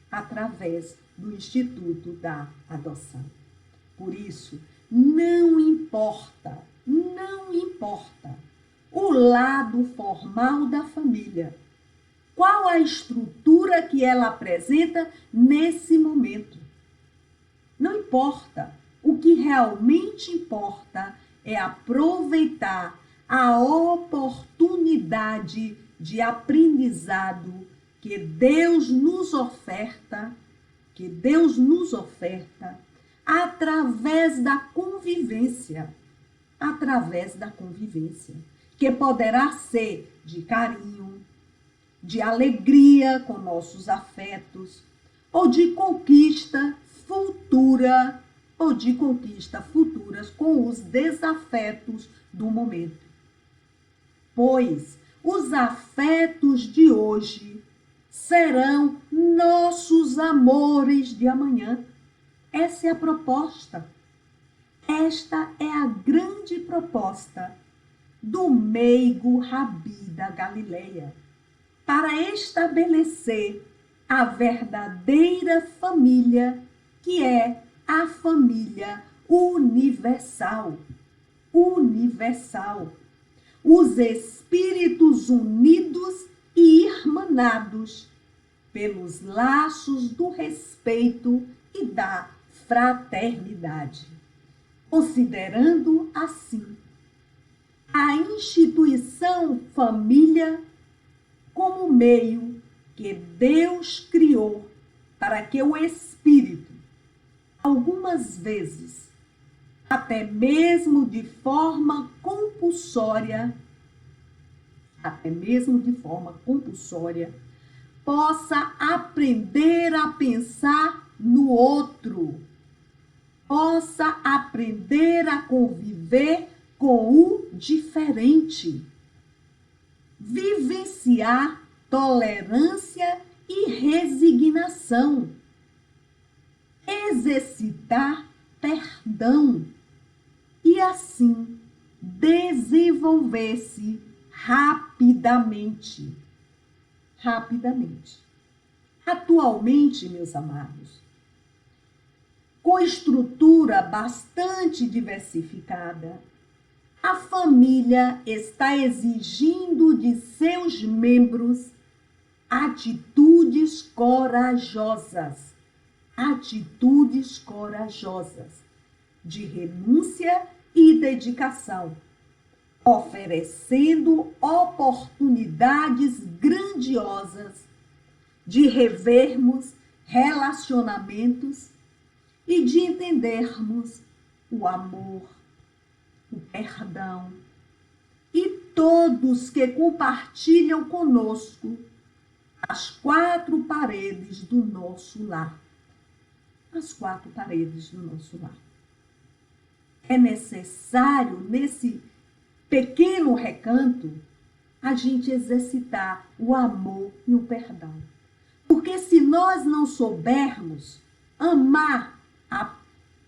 através do Instituto da Adoção. Por isso, não importa o lado formal da família, qual a estrutura que ela apresenta nesse momento. Não importa. O que realmente importa é aproveitar a oportunidade de aprendizado que Deus nos oferta, através da convivência, que poderá ser de carinho, de alegria com nossos afetos, ou de conquista futura, com os desafetos do momento. Pois os afetos de hoje serão nossos amores de amanhã. Essa é a proposta. Esta é a grande proposta do meigo Rabi da Galileia para estabelecer a verdadeira família, que é a família universal. Os espíritos unidos e irmanados pelos laços do respeito e da fraternidade, considerando assim a instituição família como meio que Deus criou para que o espírito, algumas vezes, até mesmo de forma compulsória, possa aprender a pensar no outro, possa aprender a conviver com o diferente, vivenciar tolerância e resignação, exercitar perdão e assim desenvolver-se rapidamente. Atualmente, meus amados, com estrutura bastante diversificada, a família está exigindo de seus membros atitudes corajosas de renúncia e dedicação, oferecendo oportunidades grandiosas de revermos relacionamentos e de entendermos o amor, o perdão e todos que compartilham conosco as quatro paredes do nosso lar. É necessário, nesse pequeno recanto, a gente exercitar o amor e o perdão. Porque se nós não soubermos amar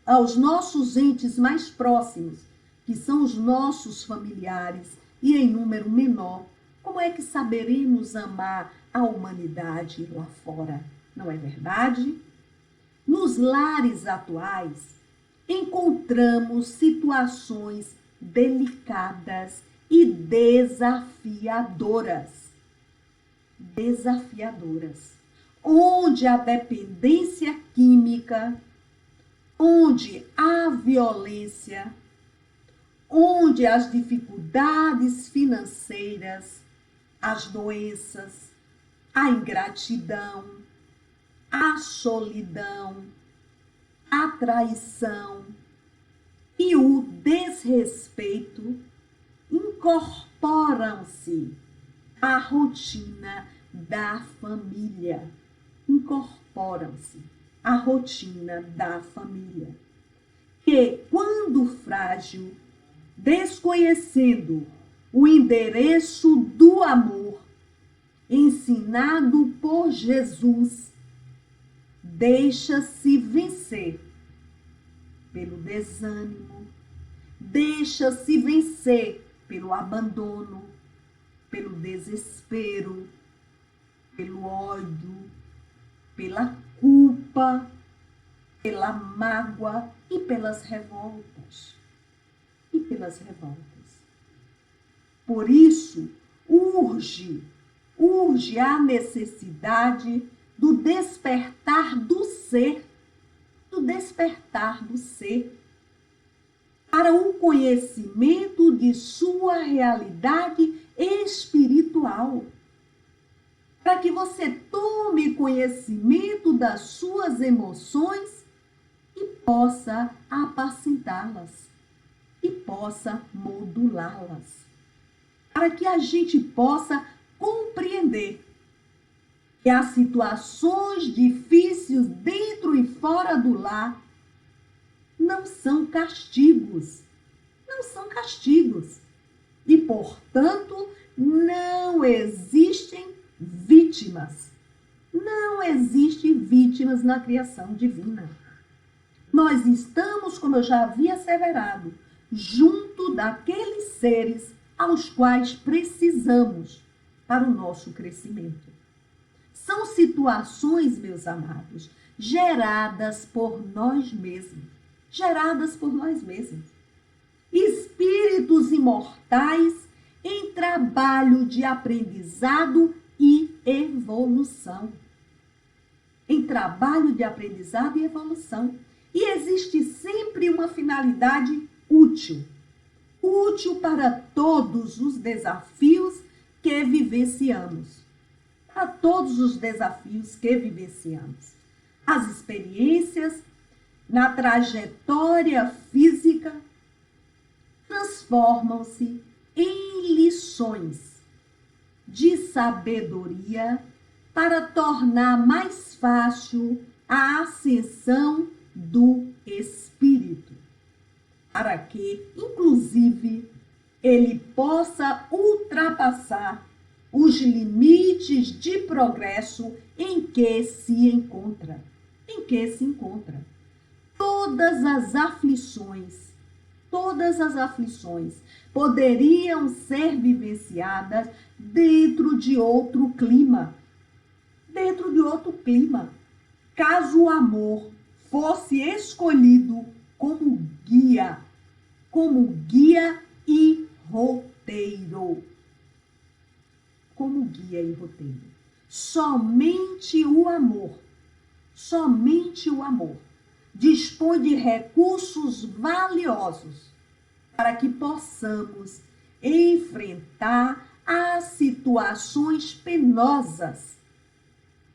aos nossos entes mais próximos, que são os nossos familiares, e em número menor, como é que saberemos amar a humanidade lá fora? Não é verdade? Nos lares atuais, encontramos situações delicadas e desafiadoras. Onde a dependência química, onde a violência, onde as dificuldades financeiras, as doenças, a ingratidão, a solidão, a traição e o desrespeito incorporam-se à rotina da família. Que, quando frágil, desconhecendo o endereço do amor ensinado por Jesus, deixa-se vencer pelo desânimo, deixa-se vencer pelo abandono, pelo desespero, pelo ódio, pela culpa, pela mágoa e pelas revoltas. Por isso, urge a necessidade do despertar do ser, para o conhecimento de sua realidade espiritual. Para que você tome conhecimento das suas emoções e possa apacentá-las, e possa modulá-las. Para que a gente possa compreender que as situações difíceis dentro e fora do lar não são castigos. E, portanto, não existem vítimas. Não existem vítimas na criação divina. Nós estamos, como eu já havia asseverado, junto daqueles seres aos quais precisamos para o nosso crescimento. São situações, meus amados, geradas por nós mesmos. Espíritos imortais em trabalho de aprendizado e evolução. E existe sempre uma finalidade útil para todos os desafios que vivenciamos. As experiências na trajetória física transformam-se em lições de sabedoria para tornar mais fácil a ascensão do espírito, para que, inclusive, ele possa ultrapassar os limites de progresso em que se encontra. Todas as aflições poderiam ser vivenciadas dentro de outro clima. Caso o amor fosse escolhido como guia e roteiro. Somente o amor dispõe de recursos valiosos para que possamos enfrentar as situações penosas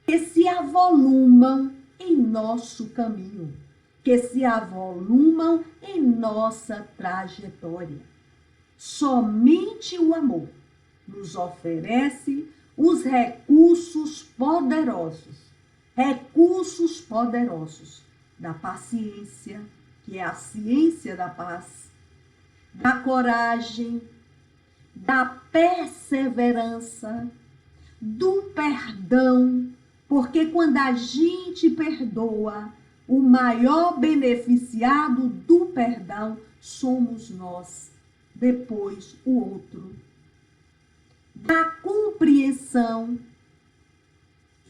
que se avolumam em nosso caminho, que se avolumam em nossa trajetória. Somente o amor nos oferece os recursos poderosos da paciência, que é a ciência da paz, da coragem, da perseverança, do perdão, porque quando a gente perdoa, o maior beneficiado do perdão somos nós, depois o outro. Da compreensão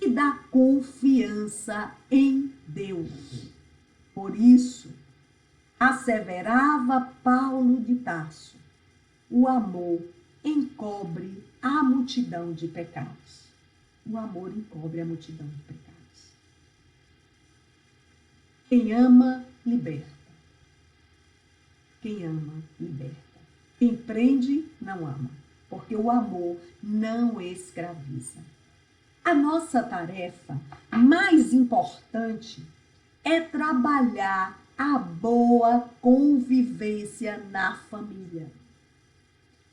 e da confiança em Deus. Por isso, asseverava Paulo de Tarso, o amor encobre a multidão de pecados. O amor encobre a multidão de pecados. Quem ama, liberta. Quem ama, liberta. Quem prende, não ama, porque o amor não escraviza. A nossa tarefa mais importante é trabalhar a boa convivência na família.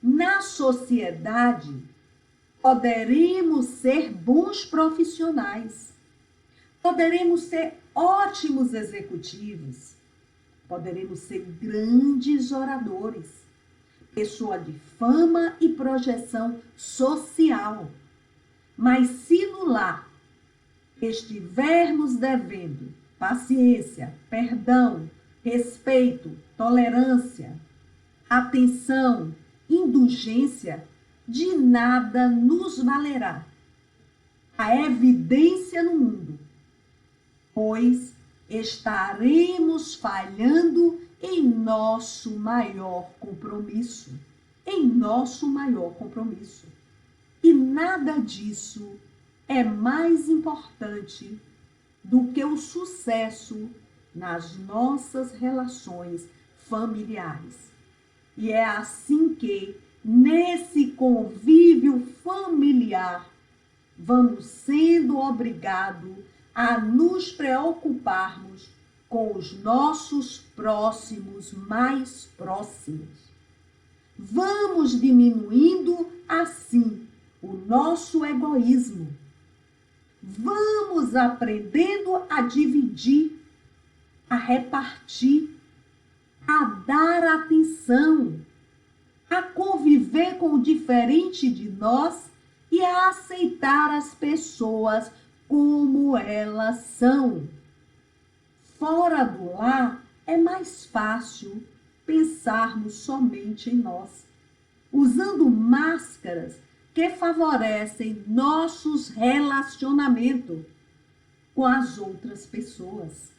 Na sociedade, poderemos ser bons profissionais, poderemos ser ótimos executivos, poderemos ser grandes oradores, pessoa de fama e projeção social. Mas se no lar estivermos devendo paciência, perdão, respeito, tolerância, atenção, indulgência, de nada nos valerá a evidência no mundo, pois estaremos falhando em nosso maior compromisso. E nada disso é mais importante do que o sucesso nas nossas relações familiares. E é assim que, nesse convívio familiar, vamos sendo obrigados a nos preocuparmos com os nossos próximos mais próximos. Vamos diminuindo, assim, o nosso egoísmo. Vamos aprendendo a dividir, a repartir, a dar atenção, a conviver com o diferente de nós e a aceitar as pessoas como elas são. Fora do lar é mais fácil pensarmos somente em nós, usando máscaras que favorecem nossos relacionamentos com as outras pessoas,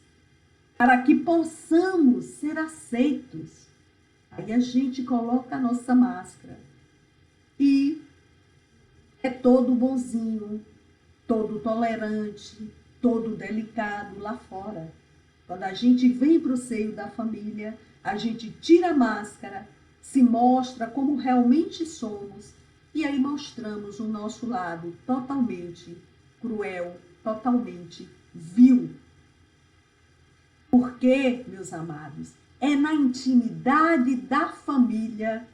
para que possamos ser aceitos. Aí a gente coloca a nossa máscara e é todo bonzinho, todo tolerante, todo delicado lá fora. Quando a gente vem para o seio da família, a gente tira a máscara, se mostra como realmente somos e aí mostramos o nosso lado totalmente cruel, totalmente vil. Porque, meus amados, é na intimidade da família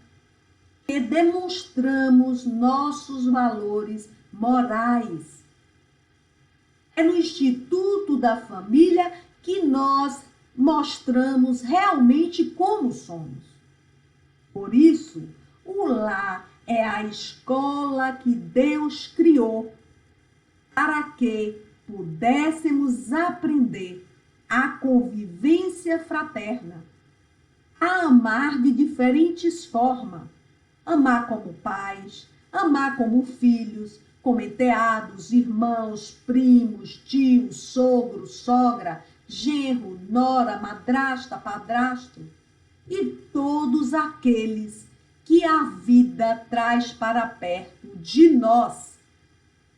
que demonstramos nossos valores morais. É no instituto da família que nós mostramos realmente como somos. Por isso, o lar é a escola que Deus criou para que pudéssemos aprender a convivência fraterna, a amar de diferentes formas, amar como pais, amar como filhos, como enteados, irmãos, primos, tios, sogro, sogra, genro, nora, madrasta, padrasto e todos aqueles que a vida traz para perto de nós.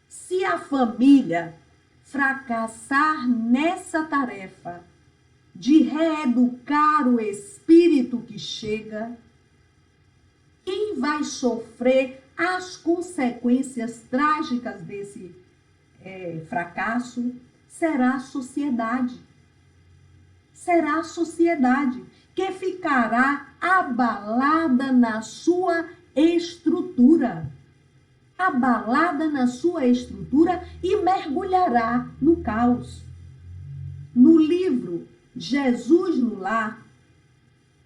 Se a família fracassar nessa tarefa de reeducar o espírito que chega, quem vai sofrer as consequências trágicas desse fracasso será a sociedade. Será a sociedade que ficará abalada na sua estrutura. Abalada na sua estrutura e mergulhará no caos. No livro Jesus no Lar,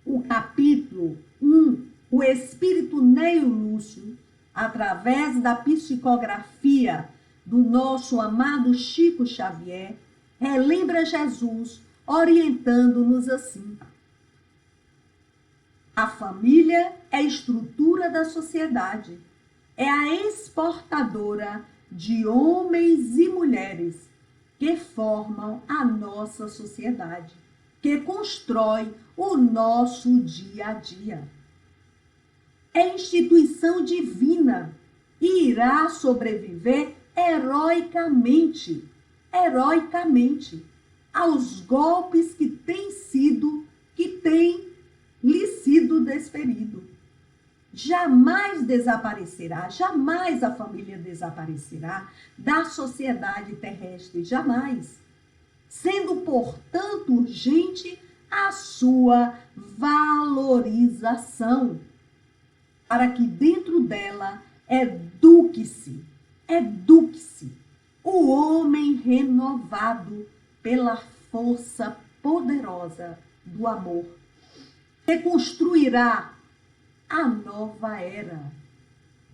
o capítulo 1, o espírito Neio Lúcio, através da psicografia do nosso amado Chico Xavier, relembra Jesus orientando-nos assim: A família é a estrutura da sociedade, é a exportadora de homens e mulheres que formam a nossa sociedade, que constrói o nosso dia a dia. É instituição divina e irá sobreviver heroicamente aos golpes que têm lhe sido desferido. Jamais desaparecerá, jamais a família desaparecerá da sociedade terrestre, jamais. Sendo, portanto, urgente a sua valorização, para que dentro dela eduque-se o homem renovado pela força poderosa do amor, que construirá a nova era,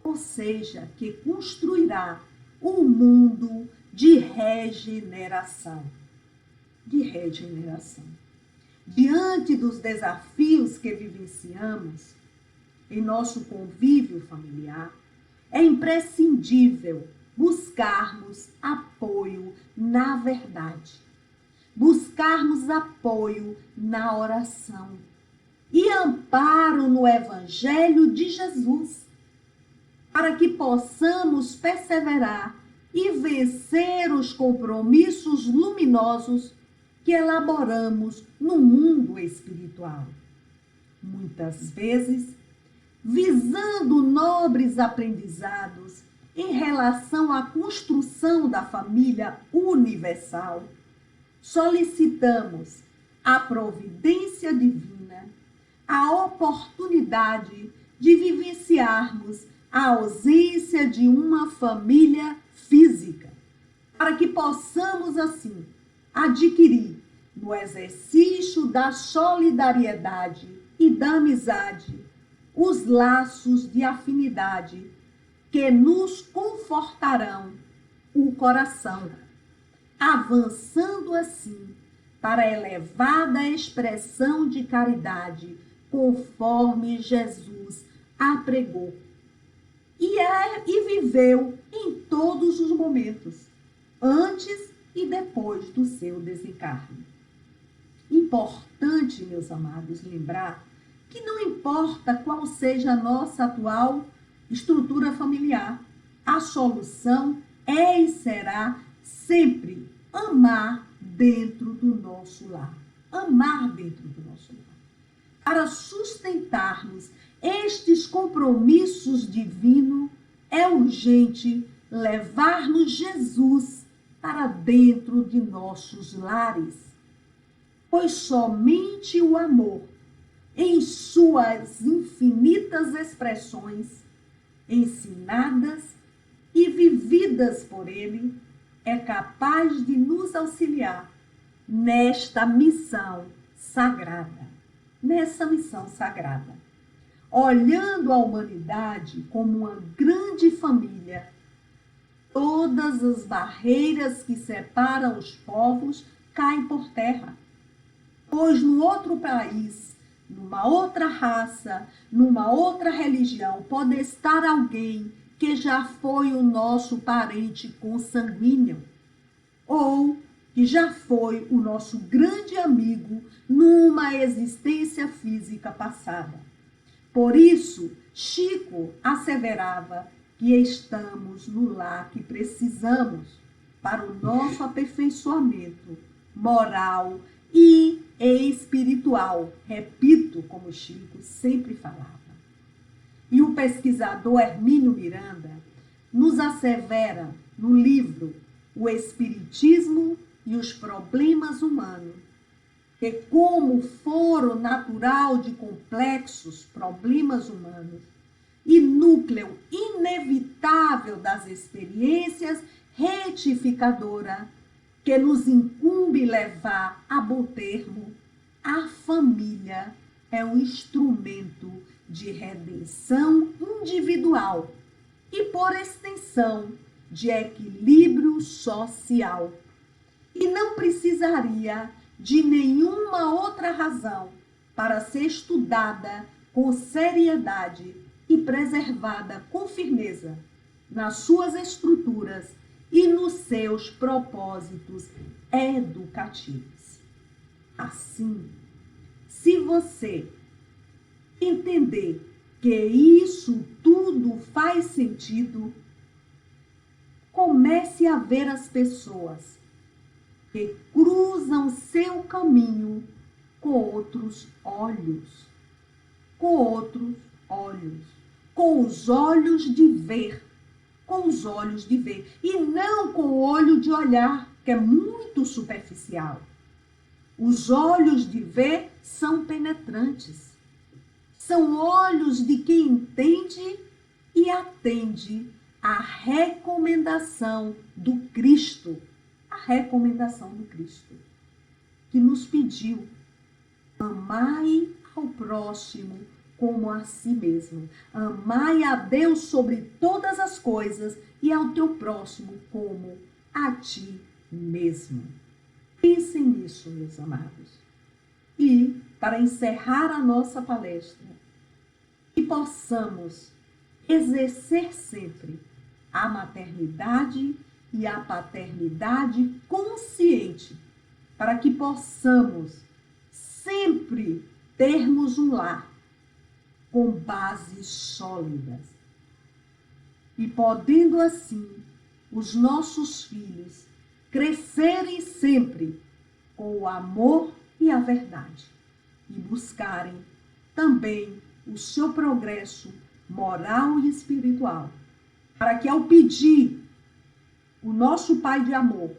ou seja, que construirá um mundo de regeneração. Diante dos desafios que vivenciamos em nosso convívio familiar, é imprescindível buscarmos apoio na verdade, buscarmos apoio na oração e amparo no Evangelho de Jesus, para que possamos perseverar e vencer os compromissos luminosos que elaboramos no mundo espiritual. Muitas vezes, visando nobres aprendizados em relação à construção da família universal, solicitamos a providência divina, a oportunidade de vivenciarmos a ausência de uma família física, para que possamos, assim, adquirir no exercício da solidariedade e da amizade os laços de afinidade que nos confortarão o coração, avançando assim para a elevada expressão de caridade, conforme Jesus apregou e viveu em todos os momentos, antes e depois do seu desencarne. Importante, meus amados, lembrar que não importa qual seja a nossa atual estrutura familiar, a solução é e será sempre amar dentro do nosso lar. Amar dentro do nosso lar. Para sustentarmos estes compromissos divinos, é urgente levarmos Jesus para dentro de nossos lares, pois somente o amor, em suas infinitas expressões, ensinadas e vividas por ele, é capaz de nos auxiliar nesta missão sagrada. Olhando a humanidade como uma grande família, todas as barreiras que separam os povos caem por terra, pois no outro país, numa outra raça, numa outra religião, pode estar alguém que já foi o nosso parente consanguíneo, ou que já foi o nosso grande amigo numa existência física passada. Por isso, Chico asseverava que estamos no lar que precisamos para o nosso aperfeiçoamento moral e espiritual. Repito, como Chico sempre falava. E o pesquisador Hermínio Miranda nos assevera no livro O Espiritismo e os Problemas Humanos, que como foro natural de complexos problemas humanos e núcleo inevitável das experiências retificadora que nos incumbe levar a bom termo, a família é um instrumento de redenção individual e, por extensão, de equilíbrio social. E não precisaria de nenhuma outra razão para ser estudada com seriedade e preservada com firmeza nas suas estruturas e nos seus propósitos educativos. Assim, se você entender que isso tudo faz sentido, comece a ver as pessoas que cruzam seu caminho com outros olhos, com os olhos de ver, e não com o olho de olhar, que é muito superficial. Os olhos de ver são penetrantes, são olhos de quem entende e atende à recomendação do Cristo, que nos pediu: amai ao próximo como a si mesmo. Amai a Deus sobre todas as coisas e ao teu próximo como a ti mesmo. Pensem nisso, meus amados. E, para encerrar a nossa palestra, que possamos exercer sempre a maternidade e a paternidade consciente, para que possamos sempre termos um lar com bases sólidas. E podendo assim os nossos filhos crescerem sempre com o amor e a verdade e buscarem também o seu progresso moral e espiritual, para que ao pedir o nosso Pai de amor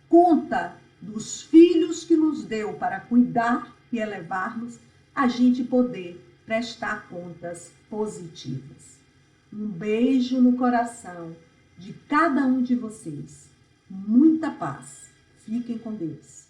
conta dos filhos que nos deu para cuidar e elevarmos, a gente poder prestar contas positivas. Um beijo no coração de cada um de vocês. Muita paz. Fiquem com Deus.